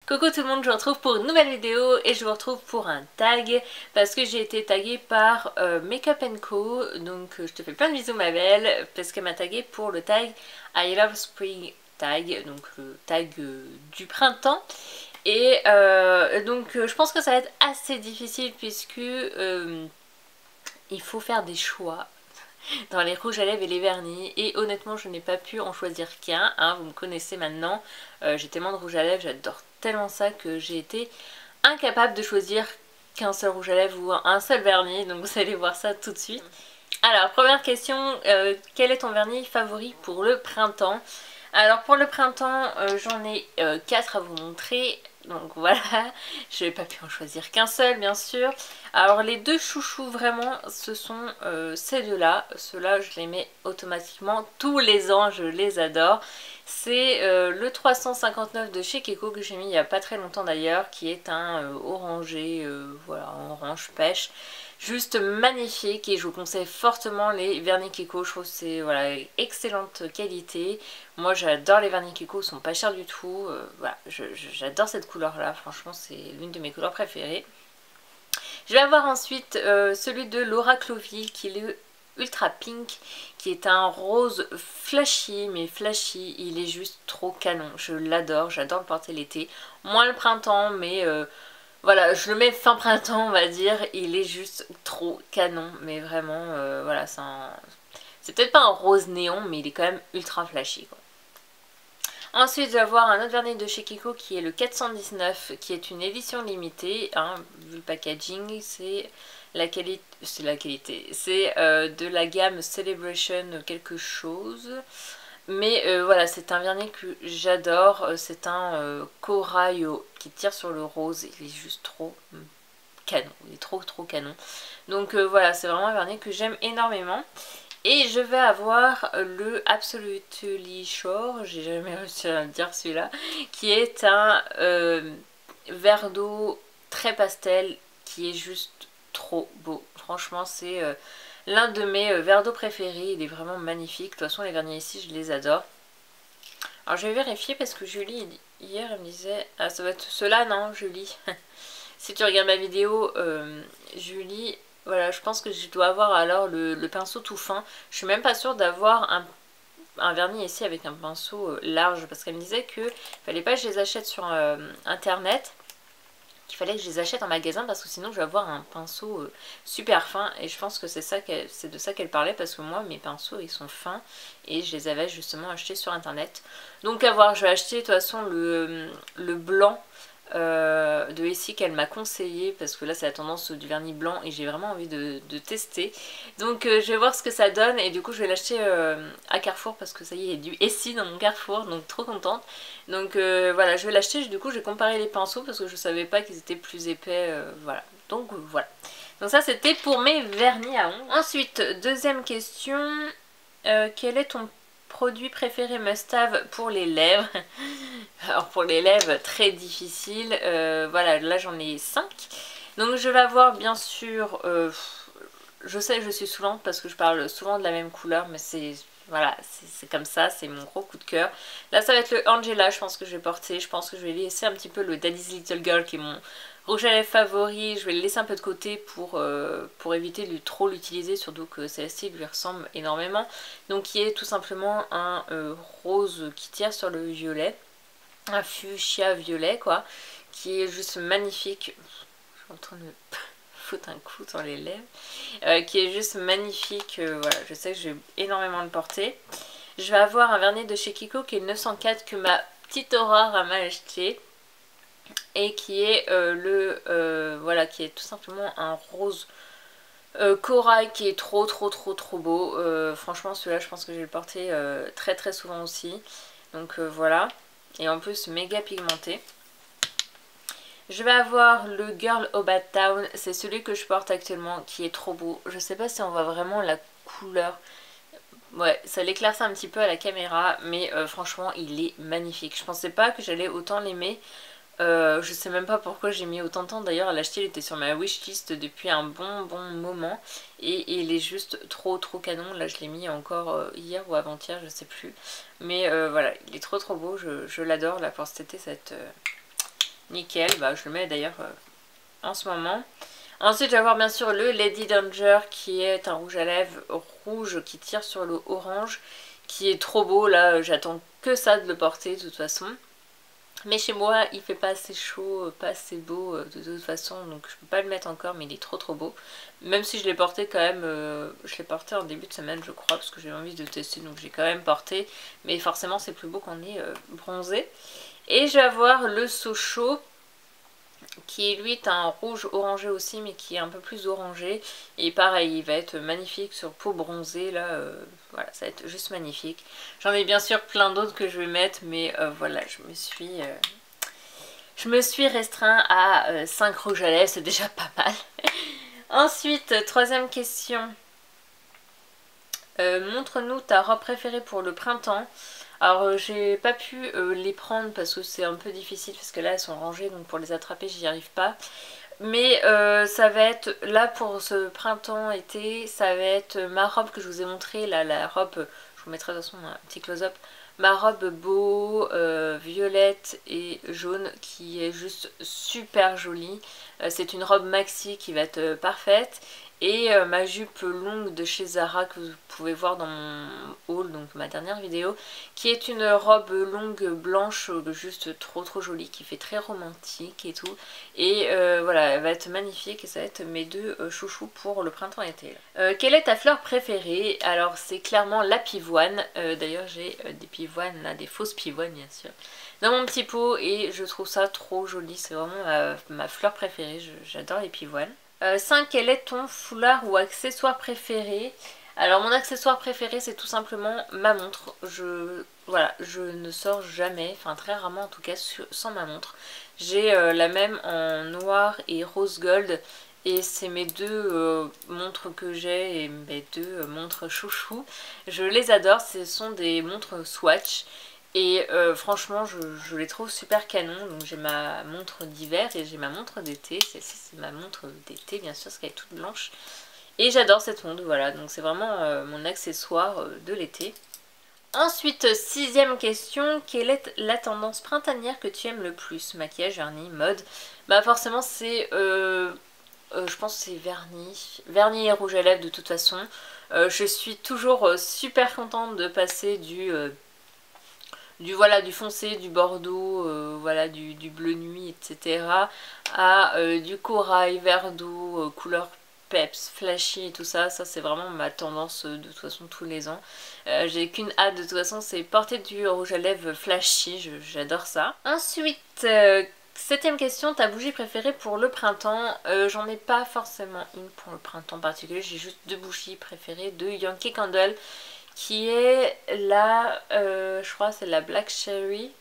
Coucou tout le monde, je vous retrouve pour une nouvelle vidéo et je vous retrouve pour un tag parce que j'ai été taguée par Makeup Co. Donc je te fais plein de bisous ma belle parce qu'elle m'a taguée pour le tag I Love Spring tag, donc le tag du printemps. Et donc je pense que ça va être assez difficile puisque il faut faire des choix dans les rouges à lèvres et les vernis, et honnêtement je n'ai pas pu en choisir qu'un, hein, vous me connaissez maintenant, j'ai tellement de rouge à lèvres, j'adore tellement ça que j'ai été incapable de choisir qu'un seul rouge à lèvres ou un seul vernis, donc vous allez voir ça tout de suite. Alors première question, quel est ton vernis favori pour le printemps? Alors pour le printemps j'en ai 4 à vous montrer. Donc voilà, je n'ai pas pu en choisir qu'un seul bien sûr. Alors les deux chouchous vraiment ce sont ces deux-là. Ceux-là je les mets automatiquement tous les ans, je les adore. C'est le 359 de chez Kiko que j'ai mis il n'y a pas très longtemps d'ailleurs, qui est un orangé, voilà, orange pêche. Juste magnifique et je vous conseille fortement les vernis Kiko, je trouve que c'est voilà, excellente qualité. Moi j'adore les vernis Kiko, ils sont pas chers du tout, voilà, j'adore cette couleur là, franchement c'est l'une de mes couleurs préférées. Je vais avoir ensuite celui de Laura Clovy qui est le Ultra Pink, qui est un rose flashy, mais flashy, il est juste trop canon, je l'adore, j'adore le porter l'été, moins le printemps mais... voilà, je le mets fin printemps on va dire, il est juste trop canon, mais vraiment, voilà, c'est peut-être pas un rose néon, mais il est quand même ultra flashy quoi. Ensuite, je vais avoir un autre vernis de chez Kiko qui est le 419, qui est une édition limitée, hein, vu le packaging, c'est la qualité, c'est de la gamme Celebration quelque chose. Mais voilà, c'est un vernis que j'adore, c'est un corail qui tire sur le rose, il est juste trop canon, il est trop canon. Donc voilà, c'est vraiment un vernis que j'aime énormément. Et je vais avoir le Absolutely Shore, j'ai jamais réussi à le dire celui-là, qui est un verre d'eau très pastel qui est juste trop beau. Franchement c'est... l'un de mes verres d'eau préférés, il est vraiment magnifique. De toute façon les vernis ici je les adore. Alors je vais vérifier parce que Julie hier elle me disait... Ah ça va être ceux-là non Julie. Si tu regardes ma vidéo Julie, voilà je pense que je dois avoir alors le pinceau tout fin. Je suis même pas sûre d'avoir un vernis ici avec un pinceau large parce qu'elle me disait que fallait pas que je les achète sur internet, qu'il fallait que je les achète en magasin parce que sinon je vais avoir un pinceau super fin, et je pense que c'est de ça qu'elle parlait parce que moi mes pinceaux ils sont fins et je les avais justement achetés sur internet. Donc à voir, je vais acheter de toute façon le blanc de Essie qu'elle m'a conseillé parce que là c'est la tendance du vernis blanc et j'ai vraiment envie de tester, donc je vais voir ce que ça donne et du coup je vais l'acheter à Carrefour parce que ça y est, il y a du Essie dans mon Carrefour, donc trop contente. Donc voilà, je vais l'acheter, du coup j'ai comparé les pinceaux parce que je savais pas qu'ils étaient plus épais, voilà, donc voilà. Donc ça c'était pour mes vernis à ongles. Ensuite, deuxième question, quel est ton produit préféré must-have pour les lèvres? Alors pour les lèvres, très difficile. Voilà, là j'en ai 5. Donc je vais avoir bien sûr... je sais que je suis saoulante parce que je parle souvent de la même couleur, mais c'est... Voilà, c'est comme ça, c'est mon gros coup de cœur. Là ça va être le Angela, je pense que je vais porter. Je pense que je vais laisser un petit peu le Daddy's Little Girl qui est mon rouge à lèvres favori. Je vais le laisser un peu de côté pour éviter de trop l'utiliser, surtout que celle-ci lui ressemble énormément. Donc qui est tout simplement un rose qui tire sur le violet. Un fuchsia violet quoi, qui est juste magnifique. Je suis en train de me foutre un coup dans les lèvres. Qui est juste magnifique, voilà, je sais que je vais énormément le porter. Je vais avoir un vernis de chez Kiko qui est le 904 que ma petite Aurore m'a acheté. Et qui est voilà, qui est tout simplement un rose corail qui est trop beau. Franchement celui-là je pense que je vais le porter très souvent aussi. Donc voilà. Et en plus méga pigmenté. Je vais avoir le Girl au Bad Town, c'est celui que je porte actuellement qui est trop beau. Je sais pas si on voit vraiment la couleur. Ouais, ça l'éclaircit un petit peu à la caméra, mais franchement il est magnifique. Je pensais pas que j'allais autant l'aimer. Je sais même pas pourquoi j'ai mis autant de temps, d'ailleurs à l'acheter, il était sur ma wishlist depuis un bon moment et il est juste trop canon. Là je l'ai mis encore hier ou avant-hier, je sais plus, mais voilà, il est trop beau, je l'adore. Là pour cet été ça va être nickel, bah je le mets d'ailleurs en ce moment. Ensuite je vais avoir bien sûr le Lady Danger qui est un rouge à lèvres rouge qui tire sur le orange, qui est trop beau, là j'attends que ça de le porter de toute façon. Mais chez moi il fait pas assez chaud, pas assez beau de toute façon, donc je peux pas le mettre encore, mais il est trop beau. Même si je l'ai porté quand même, je l'ai porté en début de semaine je crois, parce que j'ai envie de tester, donc j'ai quand même porté. Mais forcément c'est plus beau qu'on est bronzé. Et je vais avoir le Sochaux qui lui est un rouge orangé aussi, mais qui est un peu plus orangé. Et pareil, il va être magnifique sur peau bronzée, là, voilà, ça va être juste magnifique. J'en ai bien sûr plein d'autres que je vais mettre, mais voilà, je me suis restreint à 5 rouges à lèvres, c'est déjà pas mal. Ensuite, troisième question. Montre-nous ta robe préférée pour le printemps. Alors j'ai pas pu les prendre parce que c'est un peu difficile parce que là elles sont rangées, donc pour les attraper j'y arrive pas. Mais ça va être, là pour ce printemps-été, ça va être ma robe que je vous ai montrée, là la robe, je vous mettrai de toute façon un petit close-up. Ma robe beau, violette et jaune qui est juste super jolie. C'est une robe maxi qui va être parfaite. Et ma jupe longue de chez Zara que vous pouvez voir dans mon haul, donc ma dernière vidéo, qui est une robe longue blanche juste trop jolie, qui fait très romantique et tout. Et voilà, elle va être magnifique et ça va être mes deux chouchous pour le printemps-été. Quelle est ta fleur préférée? Alors c'est clairement la pivoine. D'ailleurs j'ai des pivoines, là, des fausses pivoines bien sûr, dans mon petit pot et je trouve ça trop joli. C'est vraiment ma fleur préférée, j'adore les pivoines. 5. Quel est ton foulard ou accessoire préféré? Alors mon accessoire préféré c'est tout simplement ma montre. Voilà, je ne sors jamais, enfin très rarement en tout cas sans ma montre. J'ai la même en noir et rose gold et c'est mes deux montres que j'ai et mes deux montres chouchou. Je les adore, ce sont des montres Swatch. Et franchement je les trouve super canon. Donc j'ai ma montre d'hiver et j'ai ma montre d'été. Celle-ci c'est ma montre d'été bien sûr parce qu'elle est toute blanche. Et j'adore cette montre, voilà, donc c'est vraiment mon accessoire de l'été. Ensuite, sixième question, quelle est la tendance printanière que tu aimes le plus? Maquillage, vernis, mode? Bah forcément c'est, je pense que c'est vernis et rouge à lèvres de toute façon. Je suis toujours super contente de passer du foncé, du bordeaux, voilà, du bleu nuit, etc. à du corail, vert d'eau, couleur peps, flashy et tout ça. Ça c'est vraiment ma tendance de toute façon tous les ans. J'ai qu'une hâte de toute façon, c'est porter du rouge à lèvres flashy, j'adore ça. Ensuite, septième question, ta bougie préférée pour le printemps? J'en ai pas forcément une pour le printemps particulier, j'ai juste deux bougies préférées, deux Yankee Candle, qui est la, je crois c'est la Black Cherry.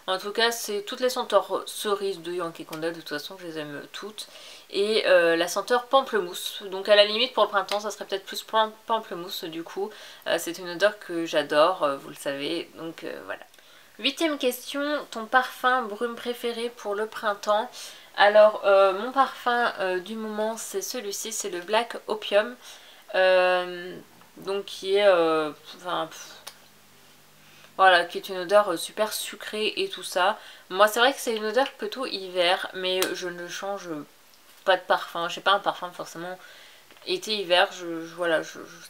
En tout cas c'est toutes les senteurs cerises de Yankee Candle, de toute façon je les aime toutes. Et la senteur pamplemousse, donc à la limite pour le printemps ça serait peut-être plus pamplemousse du coup. C'est une odeur que j'adore, vous le savez, donc voilà. Huitième question, ton parfum brume préféré pour le printemps? Alors mon parfum du moment c'est celui-ci, c'est le Black Opium. Donc qui est voilà, qui est une odeur super sucrée et tout ça. Moi c'est vrai que c'est une odeur plutôt hiver, mais je ne change pas de parfum. J'ai pas un parfum forcément été-hiver. Voilà,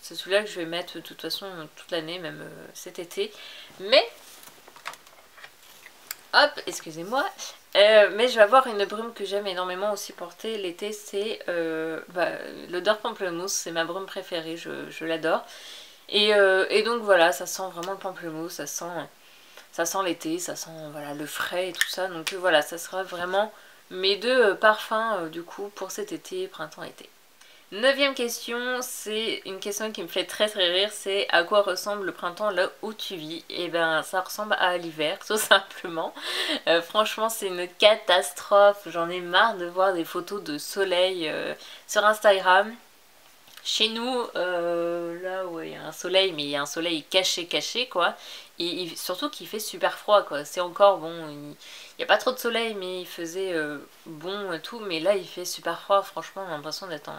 c'est celui-là que je vais mettre de toute façon toute l'année, même cet été. Mais hop, excusez-moi. Mais je vais avoir une brume que j'aime énormément aussi porter l'été, c'est l'odeur pamplemousse, c'est ma brume préférée, je l'adore. Et donc voilà, ça sent vraiment le pamplemousse, ça sent l'été, ça sent voilà, le frais et tout ça. Donc voilà, ça sera vraiment mes deux parfums du coup pour cet été, printemps-été. Neuvième question, c'est une question qui me fait très rire, c'est à quoi ressemble le printemps là où tu vis? Et ben ça ressemble à l'hiver, tout simplement. Franchement c'est une catastrophe, j'en ai marre de voir des photos de soleil sur Instagram. Chez nous, là où il y a un soleil, mais il y a un soleil caché quoi. Et surtout qu'il fait super froid quoi. C'est encore bon, il n'y a pas trop de soleil mais il faisait bon et tout. Mais là il fait super froid, franchement on a l'impression d'être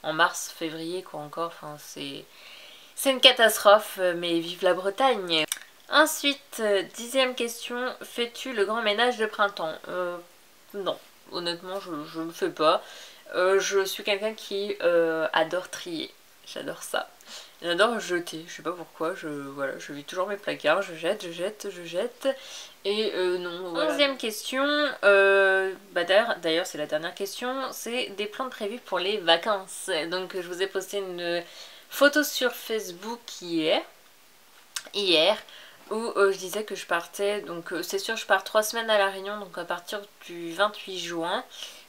en mars, février quoi encore. Enfin c'est une catastrophe, mais vive la Bretagne. Ensuite, dixième question, fais-tu le grand ménage de printemps? non, honnêtement je le fais pas. Je suis quelqu'un qui adore trier, j'adore ça. J'adore jeter, je sais pas pourquoi, voilà, je vis toujours mes placards, je jette, je jette, je jette. Et non, voilà. 11e question, d'ailleurs c'est la dernière question, c'est des plans prévus pour les vacances. Donc je vous ai posté une photo sur Facebook hier où je disais que je partais, donc c'est sûr je pars 3 semaines à La Réunion, donc à partir du 28 juin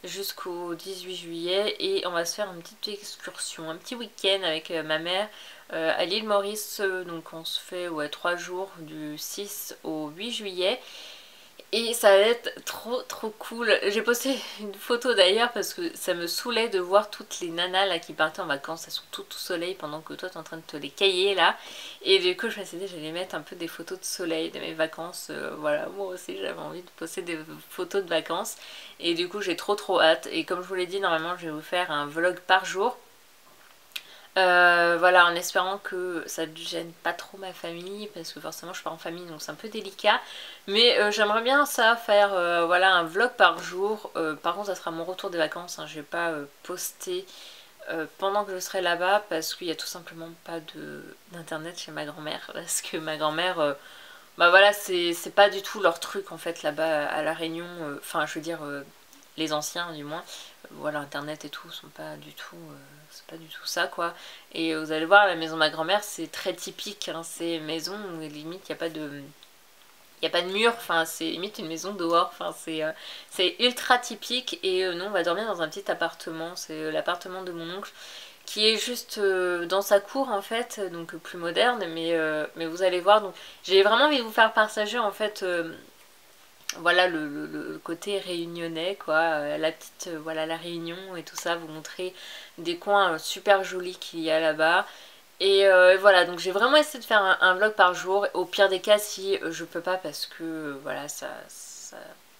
jusqu'au 18 juillet, et on va se faire une petite excursion, un petit week-end avec ma mère à l'île Maurice, donc on se fait 3 jours du 6 au 8 juillet. Et ça va être trop cool. J'ai posté une photo d'ailleurs parce que ça me saoulait de voir toutes les nanas là qui partaient en vacances. Elles sont toutes au soleil pendant que toi t'es en train de te les cailler là. Et du coup je me suis dit j'allais mettre un peu des photos de soleil de mes vacances. Voilà, moi aussi j'avais envie de poster des photos de vacances. Et du coup j'ai trop hâte. Et comme je vous l'ai dit, normalement je vais vous faire un vlog par jour. Voilà, en espérant que ça ne gêne pas trop ma famille, parce que forcément je pars en famille donc c'est un peu délicat, mais j'aimerais bien ça faire voilà, un vlog par jour. Par contre ça sera mon retour des vacances, hein. Je vais pas poster pendant que je serai là-bas parce qu'il n'y a tout simplement pas d'internet chez ma grand-mère, parce que ma grand-mère bah voilà, c'est pas du tout leur truc en fait là-bas à La Réunion, enfin je veux dire les anciens du moins, voilà, internet et tout sont pas du tout, c'est pas du tout ça quoi. Et vous allez voir, la maison de ma grand-mère c'est très typique, hein. C'est une maison où limite il n'y a pas de... Il n'y a pas de mur, enfin c'est limite une maison dehors, enfin c'est ultra typique. Et nous on va dormir dans un petit appartement, c'est l'appartement de mon oncle qui est juste dans sa cour en fait, donc plus moderne, mais vous allez voir, donc j'ai vraiment envie de vous faire partager en fait voilà le côté réunionnais quoi, la petite voilà la Réunion et tout ça, vous montrer des coins super jolis qu'il y a là-bas. Et voilà, donc j'ai vraiment essayé de faire un vlog par jour. Au pire des cas, si je peux pas parce que voilà, ça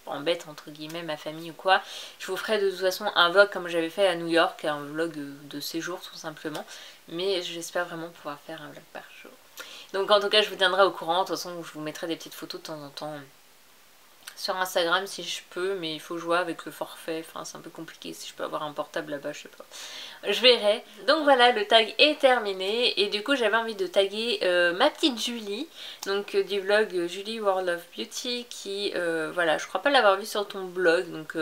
embête entre guillemets ma famille ou quoi, je vous ferai de toute façon un vlog comme j'avais fait à New York, un vlog de séjour tout simplement. Mais j'espère vraiment pouvoir faire un vlog par jour. Donc en tout cas, je vous tiendrai au courant. De toute façon, je vous mettrai des petites photos de temps en temps sur Instagram si je peux, mais il faut jouer avec le forfait, enfin c'est un peu compliqué. Si je peux avoir un portable là-bas, je sais pas, je verrai. Donc voilà, le tag est terminé et du coup j'avais envie de taguer ma petite Julie, donc du vlog Julie World of Beauty, qui voilà, je crois pas l'avoir vu sur ton blog, donc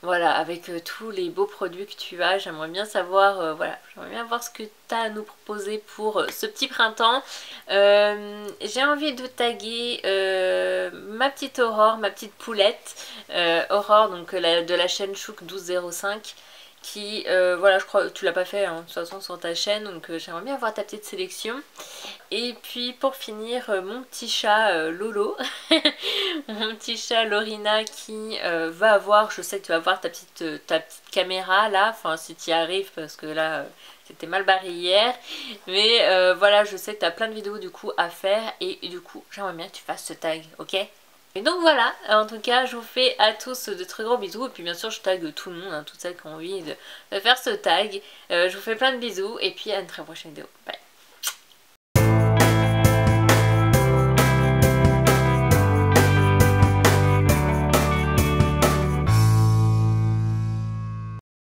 voilà, avec tous les beaux produits que tu as, j'aimerais bien savoir, voilà, j'aimerais bien voir ce que tu as à nous proposer pour ce petit printemps. J'ai envie de taguer ma petite Aurore, ma petite poulette, Aurore, donc de la chaîne Chouk 1205, qui, voilà, je crois que tu l'as pas fait hein, de toute façon sur ta chaîne, donc j'aimerais bien avoir ta petite sélection. Et puis pour finir, mon petit chat Lolo, mon petit chat Lorina qui va avoir, je sais que tu vas voir ta petite caméra là, enfin si tu y arrives parce que là c'était mal barré hier, mais voilà, je sais que tu as plein de vidéos du coup à faire et du coup j'aimerais bien que tu fasses ce tag, ok? Et donc voilà, en tout cas je vous fais à tous de très gros bisous, et puis bien sûr je tag tout le monde, hein, toutes celles qui ont envie de faire ce tag. Je vous fais plein de bisous et puis à une très prochaine vidéo, bye.